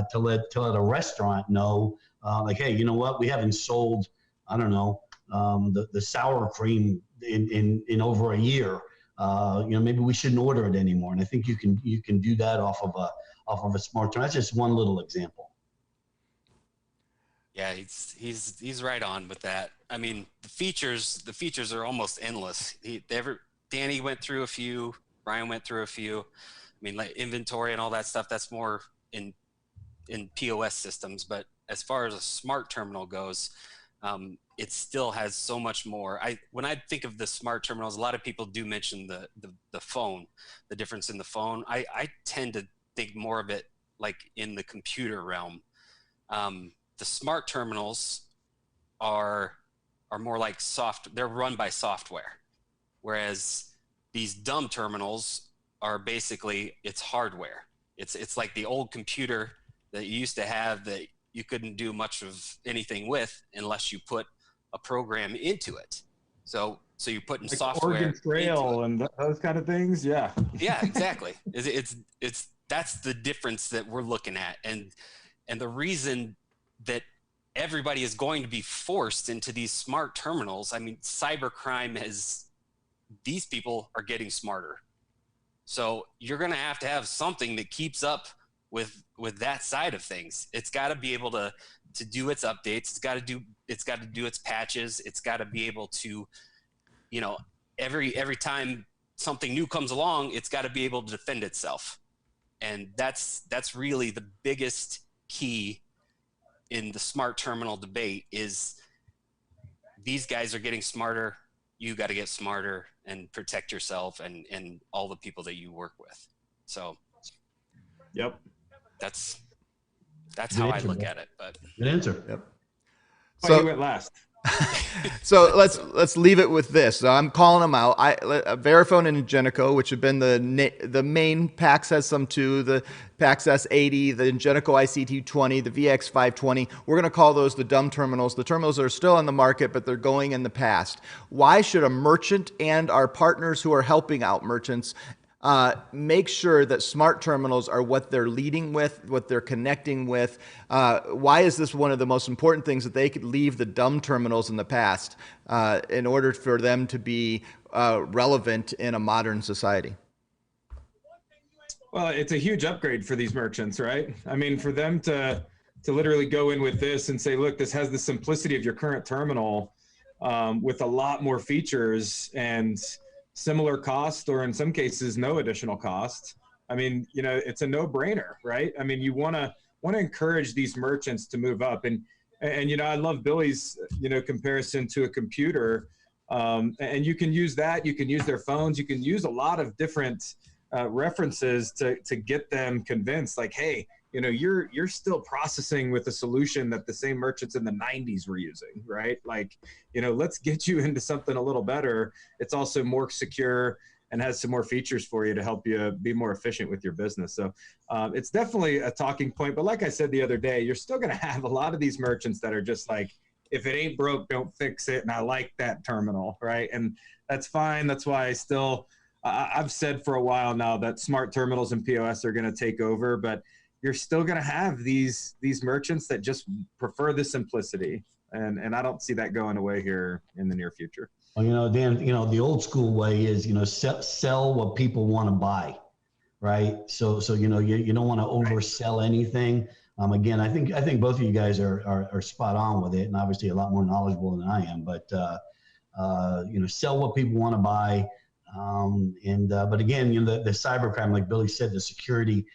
to let a restaurant know, like, hey, you know what? We haven't sold, I don't know, the sour cream in over a year. Maybe we shouldn't order it anymore. And I think you can do that off of a smart terminal. That's just one little example. Yeah, he's right on with that. The features are almost endless. Danny went through a few, Brian went through a few. Like inventory and all that stuff, that's more in POS systems. But as far as a smart terminal goes, it still has so much more. When I think of the smart terminals, a lot of people do mention the phone, the difference in the phone. I tend to think more of it like in the computer realm. The smart terminals are more like they're run by software, whereas these dumb terminals are basically, it's hardware. It's like the old computer that you used to have that you couldn't do much of anything with unless you put a program into it. So you're putting like software Oregon Trail and those kind of things. Yeah. Yeah, exactly. That's the difference that we're looking at. And the reason that everybody is going to be forced into these smart terminals. Cybercrime these people are getting smarter. So you're going to have something that keeps up with that side of things. It's got to be able to do its updates. It's got to do its patches. It's got to be able to, every time something new comes along, it's got to be able to defend itself. And that's really the biggest key in the smart terminal debate is these guys are getting smarter. You got to get smarter and protect yourself and all the people that you work with. So, yep, that's how I look at it. But good answer. Yep. So you went last. So let's leave it with this. So I'm calling them out. Verifone and Ingenico, which have been the main. PAX has some too. The PAX S80, the Ingenico ICT20, the VX520. We're going to call those the dumb terminals. The terminals that are still on the market, but they're going in the past. Why should a merchant and our partners who are helping out merchants make sure that smart terminals are what they're leading with, what they're connecting with? Why is this one of the most important things, that they could leave the dumb terminals in the past in order for them to be relevant in a modern society? Well, it's a huge upgrade for these merchants, right? I mean, for them to literally go in with this and say, look, this has the simplicity of your current terminal with a lot more features and similar cost, or in some cases no additional cost. I mean, it's a no-brainer, right? I mean, you want to encourage these merchants to move up, and I love Billy's comparison to a computer, and you can use that. You can use their phones. You can use a lot of different references to get them convinced. Like, hey, you're still processing with a solution that the same merchants in the 90s were using, right? Like, let's get you into something a little better. It's also more secure and has some more features for you to help you be more efficient with your business. So it's definitely a talking point. But like I said the other day, you're still going to have a lot of these merchants that are just like, if it ain't broke, don't fix it. And I like that terminal, right? And that's fine. That's why I've said for a while now that smart terminals and POS are going to take over, but you're still going to have these merchants that just prefer the simplicity. And I don't see that going away here in the near future. Well, Dan, the old school way is, sell what people want to buy, right? So you don't want to oversell anything. Again, I think both of you guys are spot on with it, and obviously a lot more knowledgeable than I am. But sell what people want to buy. But again, the cybercrime, like Billy said, the security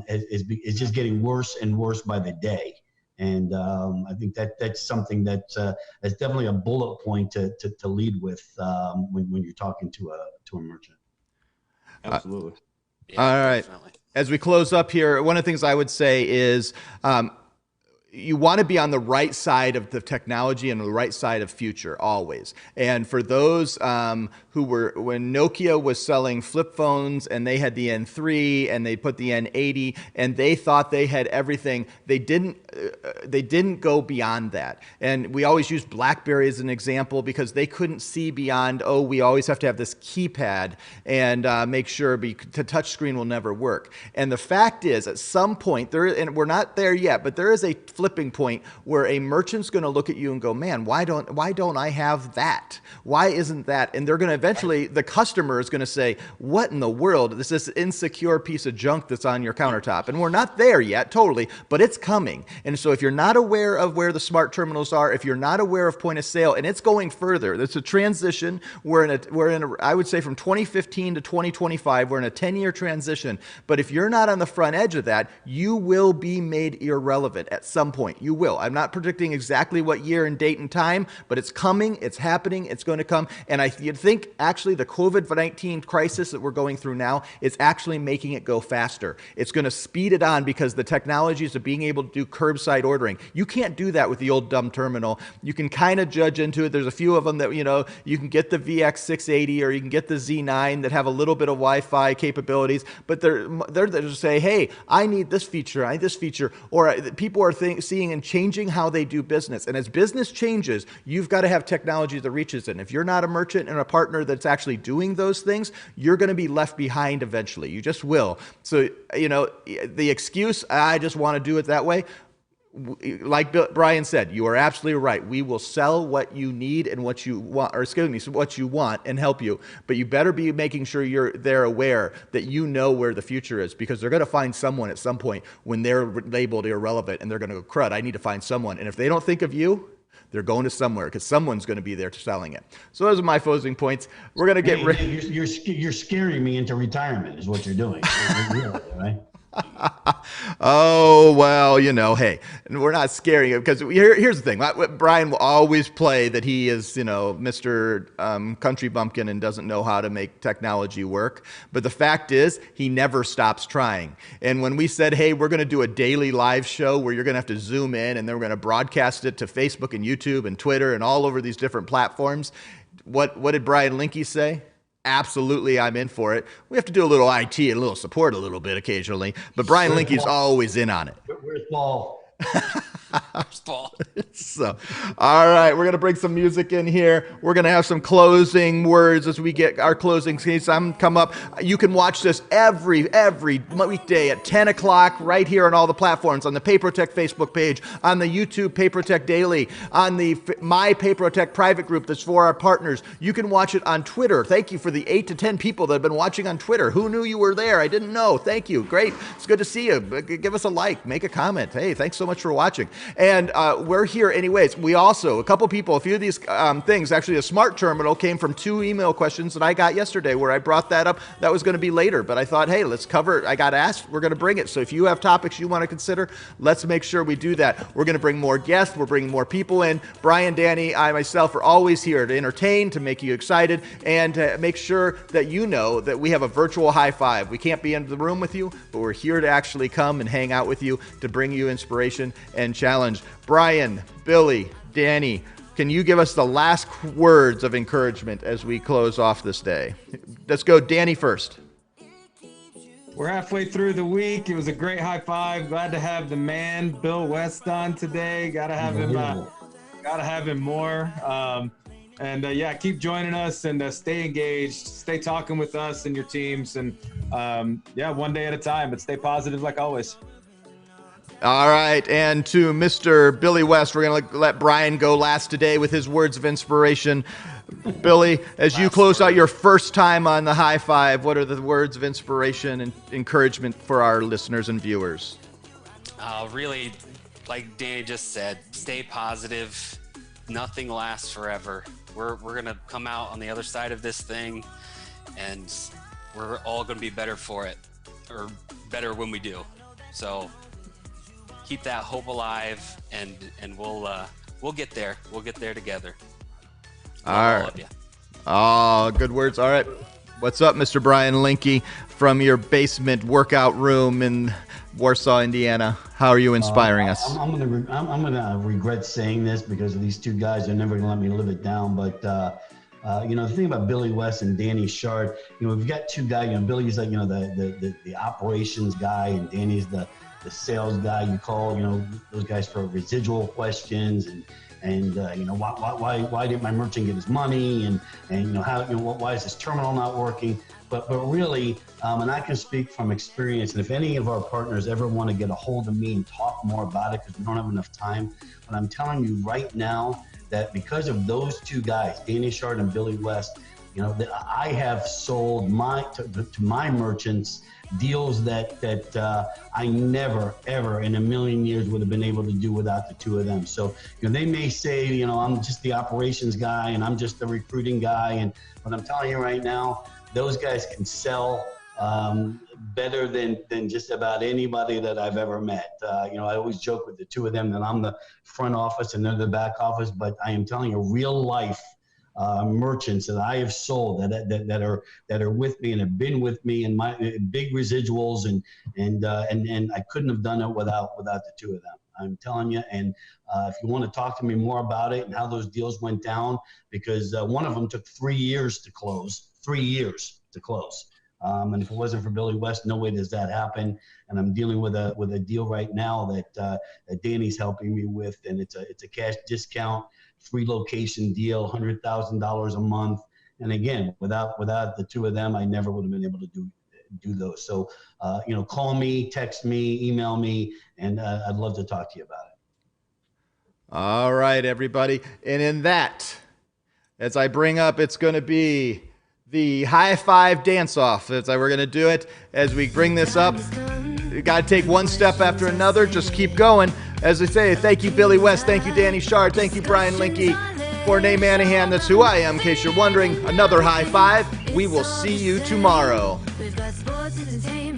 is just getting worse and worse by the day. And I think that's something that's definitely a bullet point to lead with when you're talking to a merchant. Absolutely. Yeah, all right. Definitely. As we close up here, one of the things I would say is you want to be on the right side of the technology and the right side of future always. And for those who were, when Nokia was selling flip phones and they had the N3 and they put the N80 and they thought they had everything, they didn't go beyond that. And we always use BlackBerry as an example because they couldn't see beyond, we always have to have this keypad and make sure the touch screen will never work. And the fact is, at some point, and we're not there yet, but there is a flipping point where a merchant's going to look at you and go, man, why don't I have that? Why isn't that? And they're going to eventually, the customer is going to say, what in the world? This is this insecure piece of junk that's on your countertop. And we're not there yet, totally, but it's coming. And so if you're not aware of where the smart terminals are, if you're not aware of point of sale, and it's going further, it's a transition. We're in a, I would say from 2015 to 2025, we're in a 10-year transition. But if you're not on the front edge of that, you will be made irrelevant at some point. You will. I'm not predicting exactly what year and date and time, but it's coming, it's happening, it's going to come. And you'd think actually the COVID-19 crisis that we're going through now is actually making it go faster. It's going to speed it on because the technologies of being able to do curbside ordering. You can't do that with the old dumb terminal. You can kind of judge into it. There's a few of them that, you can get the VX680 or you can get the Z9 that have a little bit of Wi-Fi capabilities, but they're there to say, hey, I need this feature, I need this feature, or people are seeing and changing how they do business. And as business changes, you've got to have technology that reaches it. And if you're not a merchant and a partner that's actually doing those things, you're going to be left behind eventually. You just will. So, the excuse, I just want to do it that way, like Brian said, you are absolutely right. We will sell what you need and what you want, or excuse me, what you want and help you. But you better be making sure they're aware that you know where the future is, because they're going to find someone at some point when they're labeled irrelevant and they're going to go, crud, I need to find someone. And if they don't think of you, they're going to somewhere because someone's going to be there selling it. So those are my closing points. We're going to get You're scaring me into retirement is what you're doing. Right? Oh, well, hey, we're not scaring you because here's the thing. Brian will always play that he is, Mr. Country Bumpkin and doesn't know how to make technology work. But the fact is, he never stops trying. And when we said, hey, we're going to do a daily live show where you're going to have to zoom in and then we're going to broadcast it to Facebook and YouTube and Twitter and all over these different platforms, what did Brian Linke say? Absolutely, I'm in for it. We have to do a little IT and a little support a little bit occasionally, but Brian Linke's always in on it. Where's Paul? Paul. So, all right, we're going to bring some music in here. We're going to have some closing words as we get our closing scenes come up. You can watch this every weekday at 10 o'clock right here on all the platforms, on the PaperTech Facebook page, on the YouTube PaperTech Daily, on the My PaperTech private group that's for our partners. You can watch it on Twitter. Thank you for the 8 to 10 people that have been watching on Twitter. Who knew you were there? I didn't know. Thank you. Great. It's good to see you. Give us a like. Make a comment. Hey, thanks so much for watching. And we're here anyways. We also, a few of these things, actually a smart terminal came from 2 email questions that I got yesterday where I brought that up. That was going to be later, but I thought, hey, let's cover it. I got asked, we're going to bring it. So if you have topics you want to consider, let's make sure we do that. We're going to bring more guests. We're bringing more people in. Brian, Danny, I myself are always here to entertain, to make you excited, and to make sure that you know that we have a virtual high five. We can't be in the room with you, but we're here to actually come and hang out with you to bring you inspiration and challenge. Brian, Billy, Danny, can you give us the last words of encouragement as we close off this day? Let's go Danny first. We're halfway through the week. It was a great high five. Glad to have the man, Bill West, on today. Gotta have him more. Yeah, keep joining us and stay engaged. Stay talking with us and your teams. And one day at a time, but stay positive like always. All right, and to Mr. Billy West, we're going to let Brian go last today with his words of inspiration. Billy, as you close out your first time on the high five, what are the words of inspiration and encouragement for our listeners and viewers? Really, like Danny just said, stay positive. Nothing lasts forever. We're going to come out on the other side of this thing, and we're all going to be better for it, or better when we do. So keep that hope alive, and we'll get there. We'll get there together. All right. All of you. Oh, good words. All right. What's up, Mr. Brian Linke, from your basement workout room in Warsaw, Indiana? How are you inspiring us? I'm gonna regret saying this because of these 2 guys. They're never gonna let me live it down. But the thing about Billy West and Danny Shard, we've got 2 guys. Billy's like the operations guy, and Danny's the sales guy. You call those guys for residual questions and why didn't my merchant get his money and why is this terminal not working? But really, and I can speak from experience, and if any of our partners ever want to get a hold of me and talk more about it because we don't have enough time, but I'm telling you right now that because of those 2 guys, Danny Shard and Billy West, that I have sold to my merchants deals that I never, ever in a million years would have been able to do without the 2 of them. So, they may say, I'm just the operations guy and I'm just the recruiting guy. But I'm telling you right now, those guys can sell better than just about anybody that I've ever met. I always joke with the 2 of them that I'm the front office and they're the back office, but I am telling you, real life merchants that I have sold that are with me and have been with me and my big residuals and I couldn't have done it without the 2 of them. I'm telling you, and if you want to talk to me more about it and how those deals went down, because one of them took 3 years to close. 3 years to close. And if it wasn't for Billy West, no way does that happen. And I'm dealing with a deal right now that Danny's helping me with, and it's a cash discount, 3-location deal, $100,000 a month. And again, without the 2 of them, I never would have been able to do those. So, call me, text me, email me, and I'd love to talk to you about it. All right, everybody. And in that, as I bring up, it's going to be the high five dance-off. We're going to do it as we bring this up. You got to take one step after another. Just keep going. As I say, thank you, Billy West. Thank you, Danny Shard. Thank you, Brian Linke. For Nate Manahan, that's who I am, in case you're wondering. Another high five. We will see you tomorrow. We've got sports, entertainment.